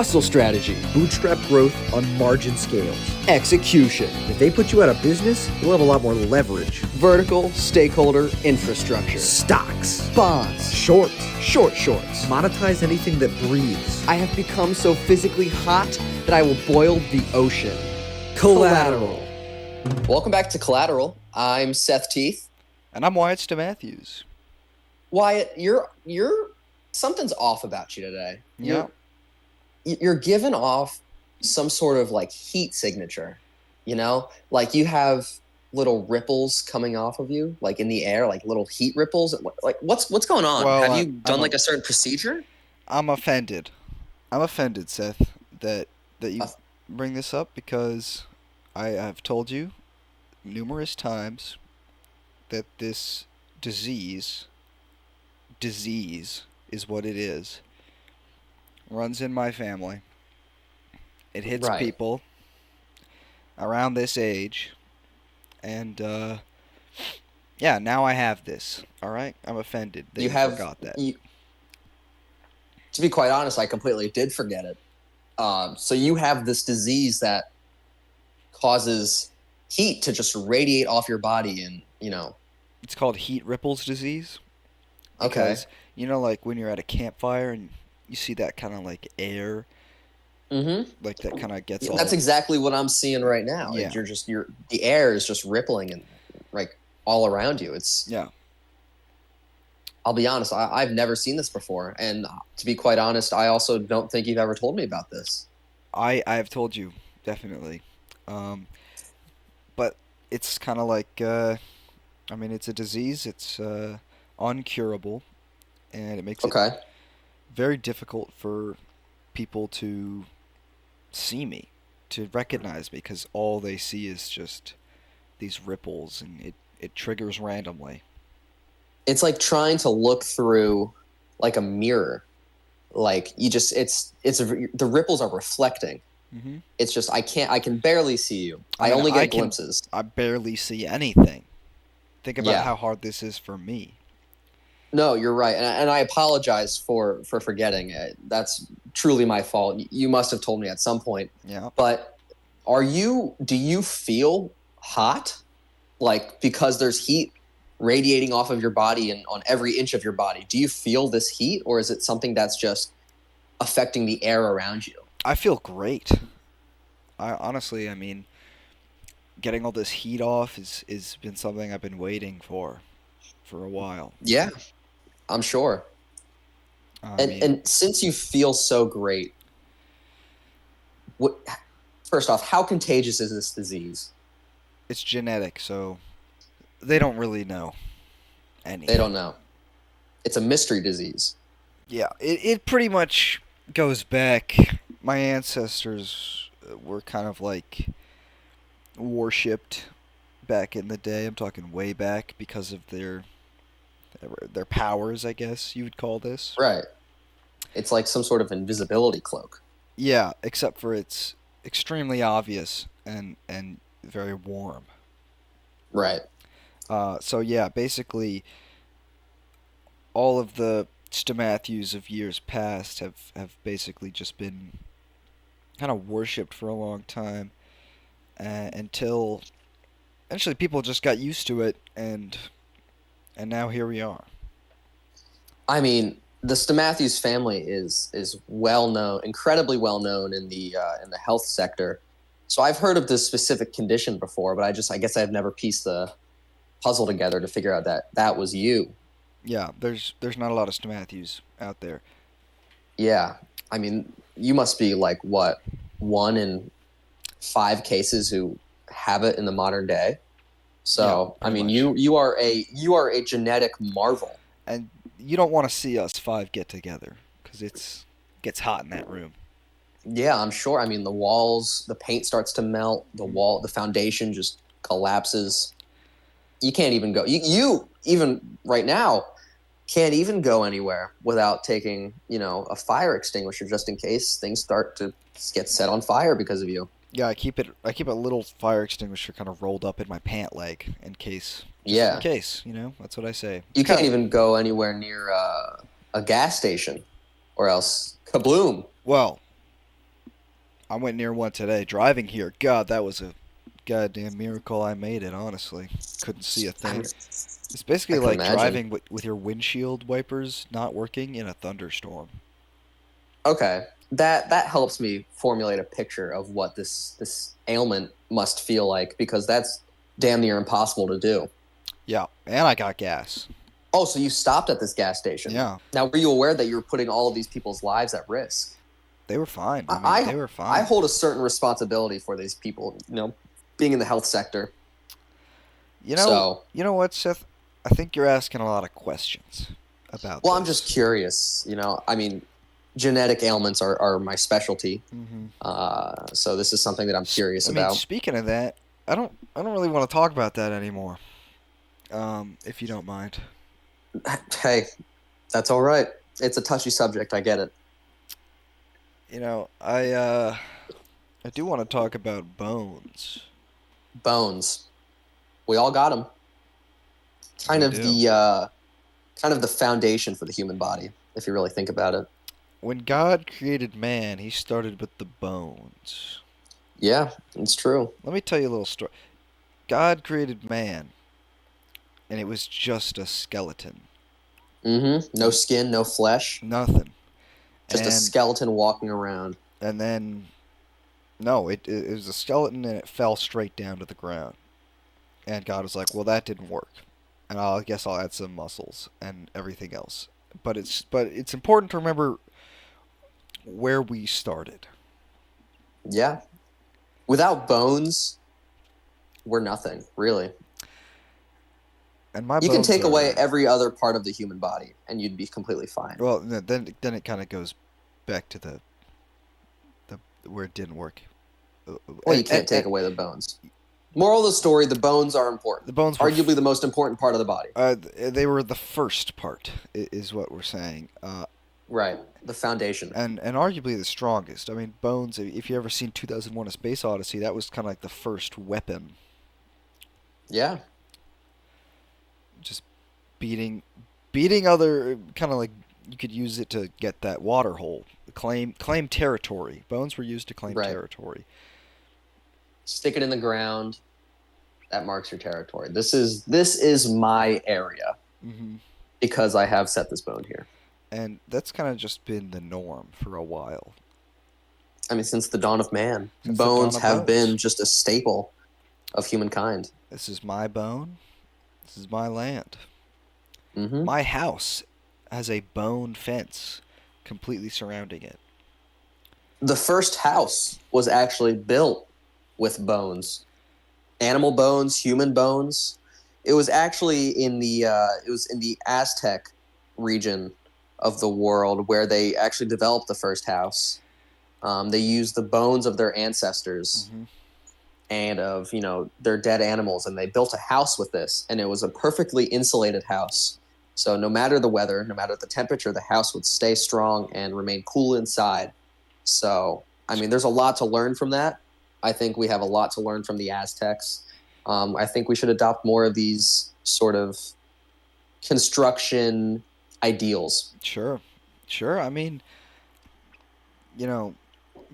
Hustle strategy. Bootstrap growth on margin scales. Execution. If they put you out of business, you'll have a lot more leverage. Vertical stakeholder infrastructure. Stocks. Bonds. Shorts. Shorts. Monetize anything that breathes. I have become so physically hot that I will boil the ocean. Collateral. Welcome back to Collateral. I'm Seth Teeth. And I'm Wyatt Matthews. Wyatt, you're something's off about you today. Yeah. You're giving off some sort of like heat signature, you know? Like you have little ripples coming off of you, like in the air, like little heat ripples. Like what's going on? Well, have you done like a certain procedure? I'm offended. Seth, that you bring this up because I have told you numerous times that this disease is what it is. Runs in my family. It hits people around this age. And, now I have this. All right? I'm offended that you forgot that. To be quite honest, I completely did forget it. So you have this disease that causes heat to just radiate off your body and, It's called heat ripples disease. Because, like when you're at a campfire and you see that kind of like air, like that kind of gets all... That's exactly what I'm seeing right now. Yeah. The air is just rippling and like all around you. I'll be honest, I've never seen this before. And to be quite honest, I also don't think you've ever told me about this. I have told you, definitely. But it's kind of like, it's a disease. It's uncurable. And it makes it very difficult for people to see me, to recognize me, because all they see is just these ripples, and it triggers randomly. It's like trying to look through like a mirror. Like the ripples are reflecting. Mm-hmm. It's just I can barely see you. I only get glimpses. I barely see anything. Think about how hard this is for me. No, you're right, and I apologize for forgetting. That's truly my fault. You must have told me at some point. Yeah. But do you feel hot? Like, because there's heat radiating off of your body and on every inch of your body. Do you feel this heat, or is it something that's just affecting the air around you? I feel great. I honestly, getting all this heat off is been something I've been waiting for a while. Yeah. I'm sure. And since you feel so great, first off, how contagious is this disease? It's genetic, so they don't really know anything. They don't know. It's a mystery disease. Yeah, it pretty much goes back. My ancestors were kind of like worshipped back in the day. I'm talking way back because of their powers, I guess you would call this. Right. It's like some sort of invisibility cloak. Yeah, except for it's extremely obvious and very warm. Right. So yeah, basically all of the Matthews of years past have basically just been kind of worshipped for a long time until eventually people just got used to it and now here we are. The Matthews family is well known, incredibly well known in the health sector. So I've heard of this specific condition before, but I guess I've never pieced the puzzle together to figure out that was you. Yeah, there's not a lot of Matthews out there. Yeah, you must be like what, 1 in 5 cases who have it in the modern day. So yeah, you are a genetic marvel. And you don't want to see us 5 get together because it gets hot in that room. Yeah, I'm sure. The walls, the paint starts to melt. The foundation just collapses. You can't even go. You even right now can't even go anywhere without taking, a fire extinguisher just in case things start to get set on fire because of you. Yeah, I keep a little fire extinguisher kind of rolled up in my pant leg in case. Yeah. In case, that's what I say. You can't even go anywhere near a gas station or else kabloom. Well, I went near one today. Driving here, God, that was a goddamn miracle. I made it. Honestly, couldn't see a thing. It's basically I can like imagine. driving with your windshield wipers not working in a thunderstorm. Okay, that helps me formulate a picture of what this ailment must feel like, because that's damn near impossible to do. Yeah, and I got gas. Oh, so you stopped at this gas station? Yeah. Now, were you aware that you were putting all of these people's lives at risk? They were fine. I mean, I they were I fine. hold a certain responsibility for these people. Being in the health sector. So, You know what, Seth? I think you're asking a lot of questions about well, this. I'm just curious. I mean, genetic ailments are my specialty. Mm-hmm. So this is something that I'm curious about. Speaking of that, I don't really want to talk about that anymore. If you don't mind. Hey, that's all right. It's a touchy subject. I get it. I do want to talk about bones. Bones. We all got them. Kind We of do. the foundation for the human body, if you really think about it. When God created man, he started with the bones. Yeah, it's true. Let me tell you a little story. God created man, and it was just a skeleton. Mm-hmm. No skin, no flesh. Nothing. Just a skeleton walking around. And then, no, it was a skeleton, and it fell straight down to the ground. And God was like, well, that didn't work. And I guess I'll add some muscles and everything else. But it's important to remember where we started. Yeah. Without bones, we're nothing, really. And my you can bones take are, away every other part of the human body, and you'd be completely fine. Well, then it kind of goes back to the where it didn't work. Well, you can't take away the bones. Moral of the story: the bones are important. The bones were arguably the most important part of the body. They were the first part, is what we're saying. Right, the foundation, and arguably the strongest. I mean, bones. If you ever seen 2001: A Space Odyssey, that was kind of like the first weapon. Yeah. Just beating other, kind of like you could use it to get that water hole, claim territory. Bones were used to claim territory. Stick it in the ground. That marks your territory. This is my area, because I have set this bone here. And that's kind of just been the norm for a while. I mean, since the dawn of man, bones have been just a staple of humankind. This is my bone. This is my land. Mm-hmm. My house has a bone fence completely surrounding it. The first house was actually built with bones. Animal bones, human bones. It was actually in the Aztec region of the world where they actually developed the first house. They used the bones of their ancestors and of their dead animals, and they built a house with this, and it was a perfectly insulated house. So no matter the weather, no matter the temperature, the house would stay strong and remain cool inside. So, I mean, there's a lot to learn from that. I think we have a lot to learn from the Aztecs. I think we should adopt more of these sort of construction ideals. Sure. I mean,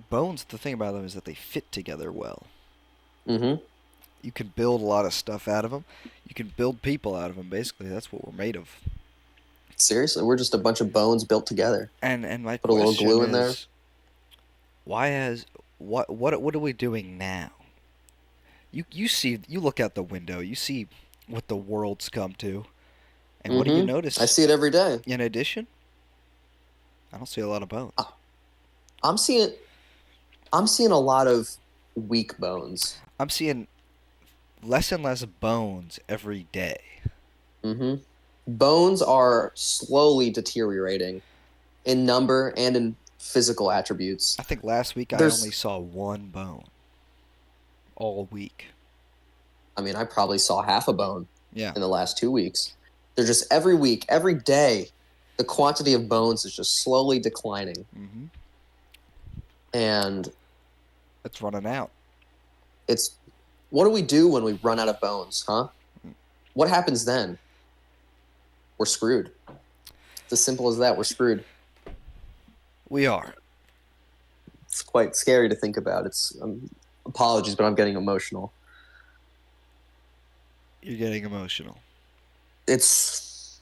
bones, the thing about them is that they fit together well. Mm-hmm. You can build a lot of stuff out of them. You can build people out of them, basically. That's what we're made of. Seriously, we're just a bunch of bones built together. And my put a little glue in there. What are we doing now? You look out the window, you see what the world's come to. And what do you notice? I see it every day. In addition, I don't see a lot of bones. I'm seeing a lot of weak bones. I'm seeing less and less bones every day. Mm-hmm. Bones are slowly deteriorating in number and in physical attributes. I think last week I only saw one bone all week. I mean, I probably saw half a bone in the last 2 weeks. They're just every week, every day, the quantity of bones is just slowly declining. Mm-hmm. And it's running out. What do we do when we run out of bones, huh? What happens then? We're screwed. It's as simple as that. We're screwed. We are. It's quite scary to think about. It's apologies, but I'm getting emotional. You're getting emotional. It's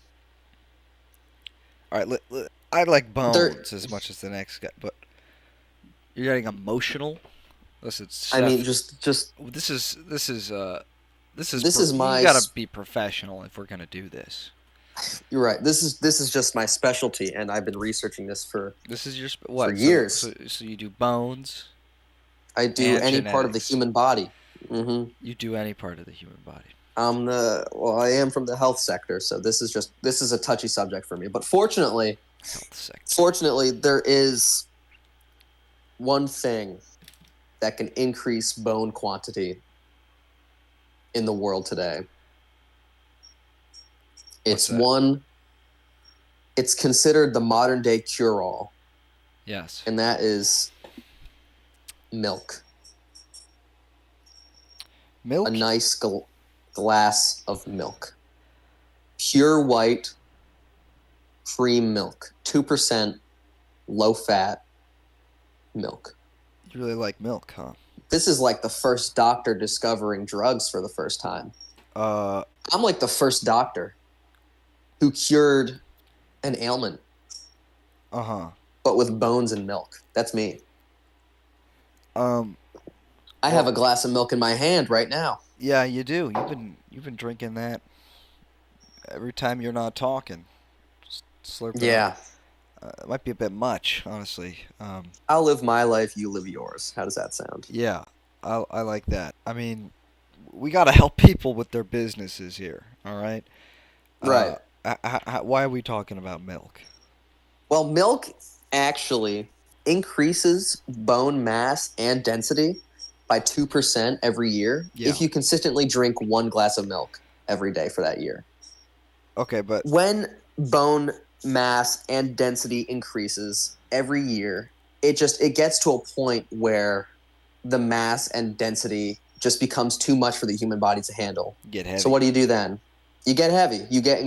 all right. I like there. bones as much as the next guy, but you're getting emotional. Listen, I mean, Seth. just This is this is you my. gotta be professional if we're gonna do this. You're right. This is just my specialty, and I've been researching this This is your for what? So years. you do bones I do and any part of the genetics. human body. Mm-hmm. You do any part of the human body. I am from the health sector, so this is a touchy subject for me. But fortunately, Health sector. there is one thing that can increase bone quantity in the world today. What's that? It's considered the modern day cure-all. Yes. And that is milk. Milk? A nice glass of milk. Pure white cream milk. 2% low fat milk. You really like milk, huh? This is like the first doctor discovering drugs for the first time. I'm like the first doctor who cured an ailment. Uh-huh. But with bones and milk. That's me. I have a glass of milk in my hand right now. Yeah, you do. You've been drinking that every time you're not talking. Just slurp it up. It might be a bit much, honestly. I'll live my life, you live yours. How does that sound? Yeah, I like that. I mean, we got to help people with their businesses here, all right? Right. Why are we talking about milk? Well, milk actually increases bone mass and density by 2% every year if you consistently drink one glass of milk every day for that year. Okay, but when bone mass and density increases every year, it gets to a point where the mass and density just becomes too much for the human body to handle. Get heavy. So what do you do then? You get heavy. You get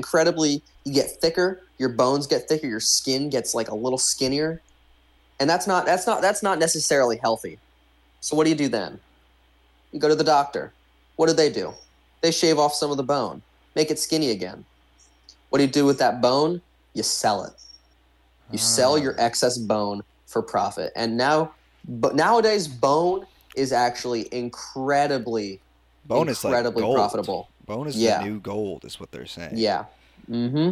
thicker, your bones get thicker, your skin gets like a little skinnier. And that's not necessarily healthy. So what do you do then? You go to the doctor. What do? They shave off some of the bone, make it skinny again. What do you do with that bone? You sell it. You sell your excess bone for profit. And nowadays, bone is actually incredibly profitable. Bone is the new gold, is what they're saying. Yeah. Mm-hmm.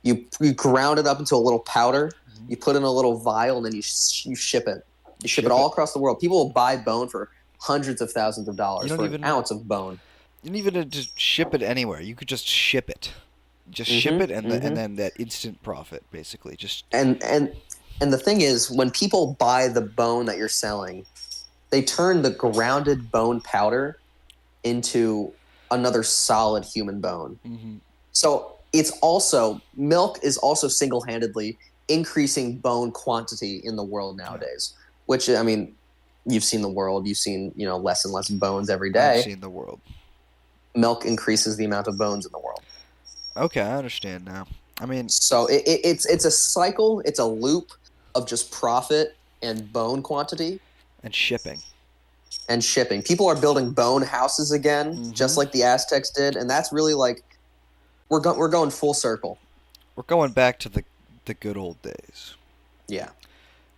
You ground it up into a little powder. Mm-hmm. You put in a little vial, and then you ship it. You ship it all across the world. People will buy bone for hundreds of thousands of dollars for an ounce of bone. You don't even just ship it anywhere. You could just ship it. Just ship it, and then that instant profit, basically. And the thing is, when people buy the bone that you're selling, they turn the grounded bone powder into another solid human bone. Mm-hmm. So milk is also single-handedly increasing bone quantity in the world nowadays. Which, I mean, you've seen the world. You've seen less and less bones every day. I've seen the world. Milk increases the amount of bones in the world. Okay, I understand now. I mean, so it's a cycle. It's a loop of just profit and bone quantity and shipping. People are building bone houses again, just like the Aztecs did, and that's really like we're going full circle. We're going back to the good old days. Yeah.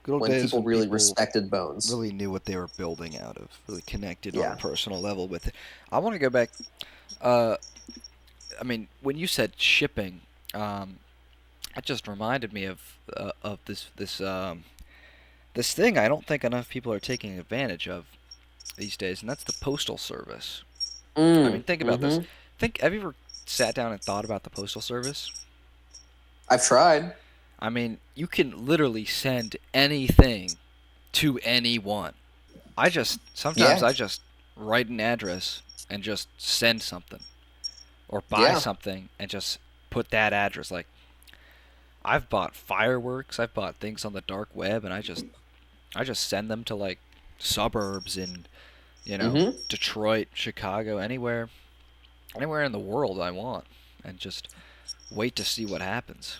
Good old when days people when really people respected bones. Really knew what they were building out of. Really connected on a personal level with it. I want to go back. I mean, when you said shipping, it just reminded me of this thing I don't think enough people are taking advantage of these days, and that's the postal service. I mean, think about this. Have you ever sat down and thought about the postal service? I've tried. I mean, you can literally send anything to anyone. Sometimes I just write an address and just send something. Or buy something and just put that address. Like, I've bought fireworks, I've bought things on the dark web, and I just send them to like suburbs in, Detroit, Chicago, anywhere in the world I want, and just wait to see what happens.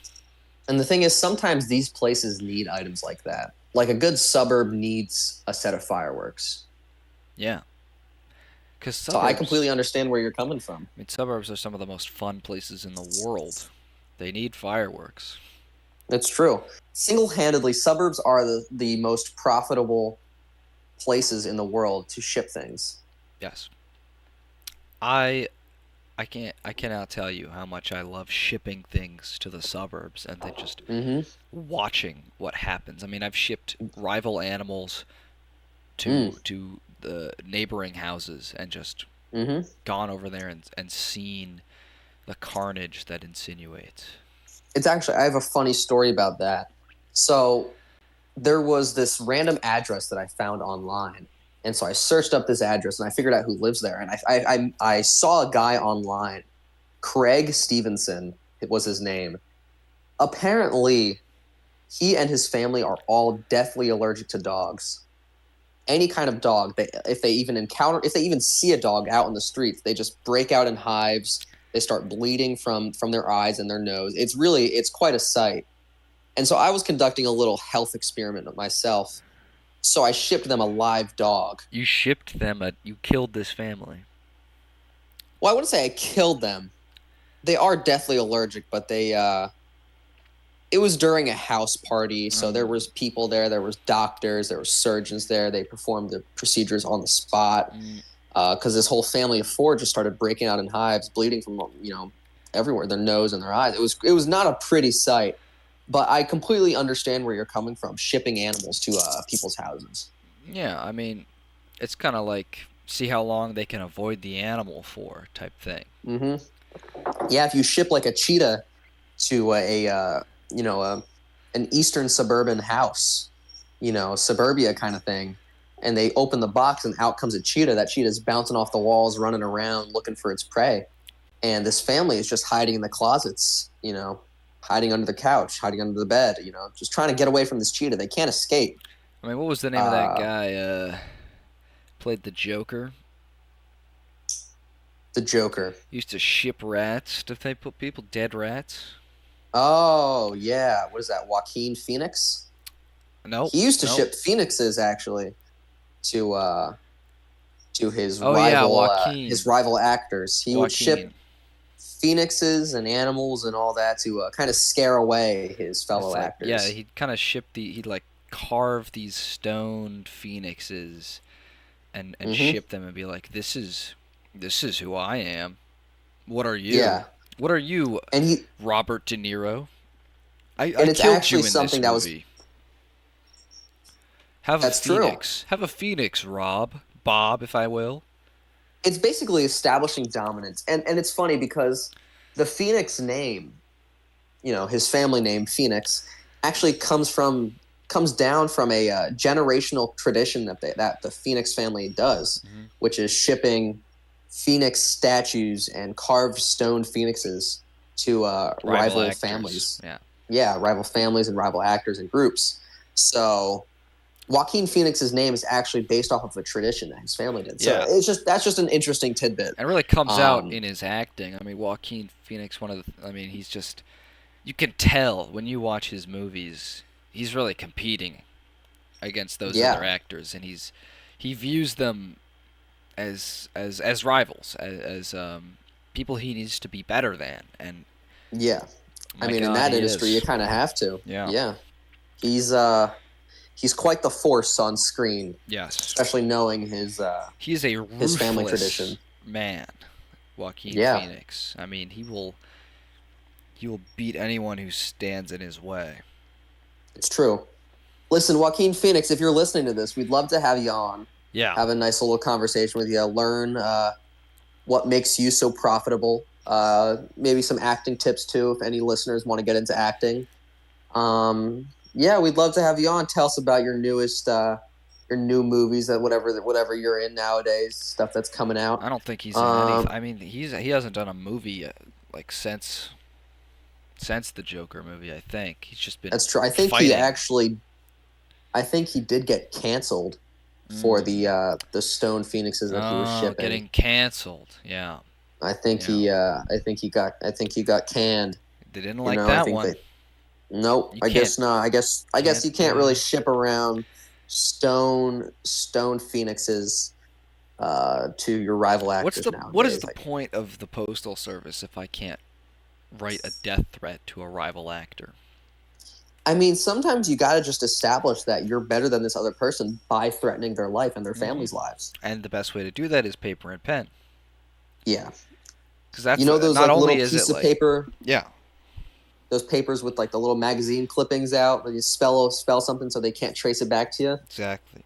And the thing is, sometimes these places need items like that. like a good suburb needs a set of fireworks. Yeah. Because So I completely suburbs, understand where you're coming from. I mean, suburbs are some of the most fun places in the world. They need fireworks. It's true. Single-handedly, suburbs are the most profitable places in the world to ship things. Yes. I I cannot tell you how much I love shipping things to the suburbs and then just watching what happens. I mean, I've shipped rival animals to the neighboring houses and just gone over there and seen the carnage that insinuates. It's actually, I have a funny story about that. So there was this random address that I found online. And so I searched up this address and I figured out who lives there. And I saw a guy online, Craig Stevenson, it was his name. Apparently, he and his family are all deathly allergic to dogs. Any kind of dog, if they even see a dog out in the streets, they just break out in hives. They start bleeding from their eyes and their nose. It's quite a sight. And so I was conducting a little health experiment of myself. So I shipped them a live dog. You shipped them you killed this family. Well, I wouldn't say I killed them. They are deathly allergic, but it was during a house party, so there was people there was doctors, there were surgeons there. They performed the procedures on the spot because this whole family of four just started breaking out in hives, bleeding from everywhere, their nose and their eyes. It was not a pretty sight, but I completely understand where you're coming from, shipping animals to people's houses. Yeah, I mean, it's kind of like see how long they can avoid the animal for type thing. Yeah, if you ship like a cheetah to an eastern suburban house, suburbia kind of thing, and they open the box and out comes a cheetah. That cheetah's bouncing off the walls, running around looking for its prey, and this family is just hiding in the closets, hiding under the couch, hiding under the bed, just trying to get away from this cheetah. They can't escape. I mean, what was the name of that guy? Played the Joker. The Joker used to ship rats. Did they put people dead rats? Oh yeah, what is that? Joaquin Phoenix? No, he used to ship phoenixes actually to his his rival actors. He would ship phoenixes and animals and all that to kind of scare away his fellow actors. Yeah, he'd kind of ship he'd like carve these stoned phoenixes and ship them and be like, this is who I am. What are you? Yeah. What are you, Robert De Niro? I it's killed actually you in something this movie. That's Phoenix. True. Have a Phoenix, Bob, if I will. It's basically establishing dominance. And it's funny because the Phoenix name, his family name, Phoenix, actually comes down from a generational tradition that the Phoenix family does, which is shipping Phoenix statues and carved stone phoenixes to rival families. Yeah, rival families and rival actors and groups. So Joaquin Phoenix's name is actually based off of a tradition that his family did. So that's just an interesting tidbit. It really comes out in his acting. I mean, Joaquin Phoenix, he's just, you can tell when you watch his movies, he's really competing against those other actors, and he views them as rivals, as people he needs to be better than. And I mean, in that industry, you kind of have to. Yeah. He's quite the force on screen. Yes, especially knowing his he's a his family tradition. Man, Joaquin Phoenix. I mean, he will beat anyone who stands in his way. It's true. Listen, Joaquin Phoenix, if you're listening to this, we'd love to have you on. Yeah. Have a nice little conversation with you. Learn what makes you so profitable. Maybe some acting tips too, if any listeners want to get into acting. We'd love to have you on. Tell us about your newest, your new movies, that whatever you're in nowadays, stuff that's coming out. I don't think he's in any. I mean, he hasn't done a movie like since the Joker movie. I think he's just been. That's true. I think he did get canceled for the stone phoenixes that he was shipping. Getting canceled. Yeah. I think he got canned. They didn't like that one. Nope, You I can't guess not. I guess you can't really ship around stone phoenixes to your rival actors what is nowadays. the point of the postal service if I can't write a death threat to a rival actor? I mean, sometimes you got to just establish that you're better than this other person by threatening their life and their Mm-hmm. family's lives. And the best way to do that is paper and pen. Yeah. Because You that's know those not like only little is it piece of like, paper, yeah, those papers with like the little magazine clippings out where you spell something so they can't trace it back to you? exactly.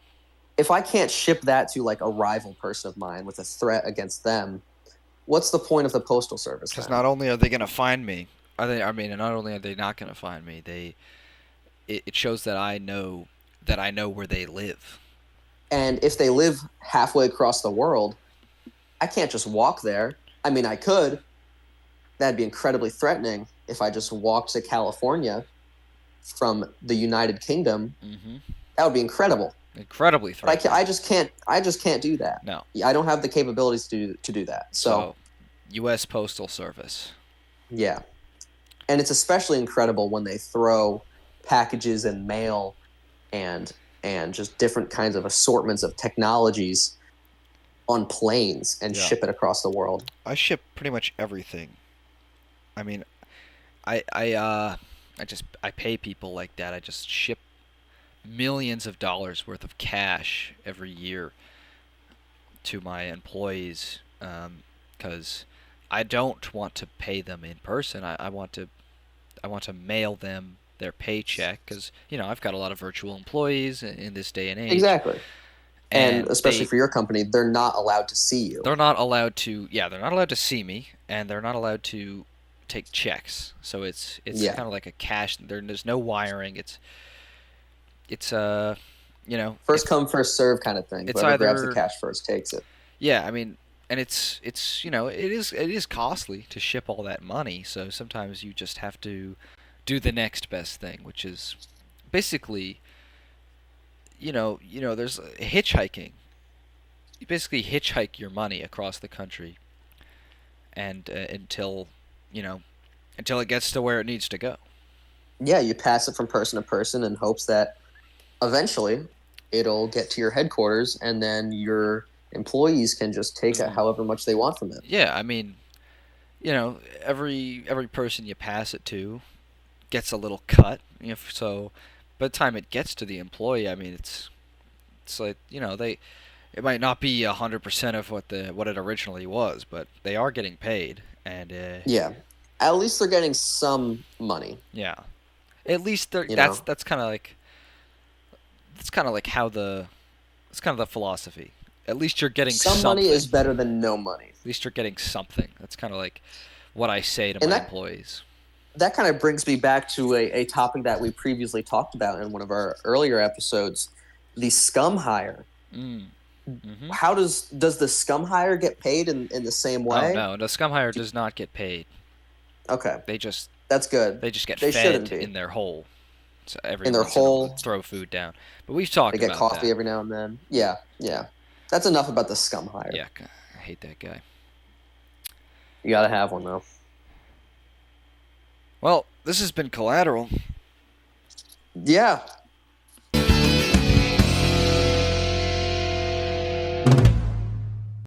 If I can't ship that to like a rival person of mine with a threat against them, what's the point of the postal service Because then? not only are they going to find me, are they? I mean, not only are they not going to find me, it shows that I know where they live. And if they live halfway across the world, I can't just walk there. I mean, I could. That'd be incredibly threatening if I just walked to California from the United Kingdom. Mm-hmm. That would be incredible. Incredibly But threatening. I just can't. I just can't do that. No. I don't have the capabilities to do that. So So, U.S. Postal Service. yeah, and it's especially incredible when they throw packages and mail and just different kinds of assortments of technologies on planes and Yeah. ship it across the world. I ship pretty much everything. I mean, I pay people like that. I just ship millions of dollars worth of cash every year to my employees because I don't want to pay them in person. I want to mail them their paycheck because I've got a lot of virtual employees in this day and age, Exactly. And and especially for your company, they're not allowed to see you. they're not allowed to they're not allowed to see me, and they're not allowed to take checks. So it's Yeah. kind of like a cash. There's no wiring. It's First come, first serve kind of thing. it's Whoever grabs the either cash first takes it. yeah. I mean, and it's it is costly to ship all that money. So sometimes you just have to do the next best thing, which is basically there's hitchhiking. You basically hitchhike your money across the country, and you know until it gets to where it needs to go. Yeah, you pass it from person to person in hopes that eventually it'll get to your headquarters and then your employees can just take it Mm. however much they want from it. Yeah, I mean, every person you pass it to gets a little cut. So by the time it gets to the employee, I mean it's like it might not be 100% of what it originally was, but they are getting paid, and Yeah. At least they're getting some money, yeah, at least you know. that's kind of like how it's kind of the philosophy. At least you're getting Some something. money is better than no money. At least you're getting something. That's kind of like what I say to And my that employees. that kind of brings me back to a topic that we previously talked about in one of our earlier episodes, the scum hire. Mm. Mm-hmm. How does the scum hire get paid in the same Oh way? no, the scum hire does not get paid. Okay, They just that's good. get They shouldn't fed be. in their hole. So every In their once in a while, hole, throw food down. But we've they talked get about coffee that. every now and then. Yeah, yeah. That's enough about the scum hire. Yeah, I hate that guy. You gotta have one though. Well, this has been Collateral. Yeah,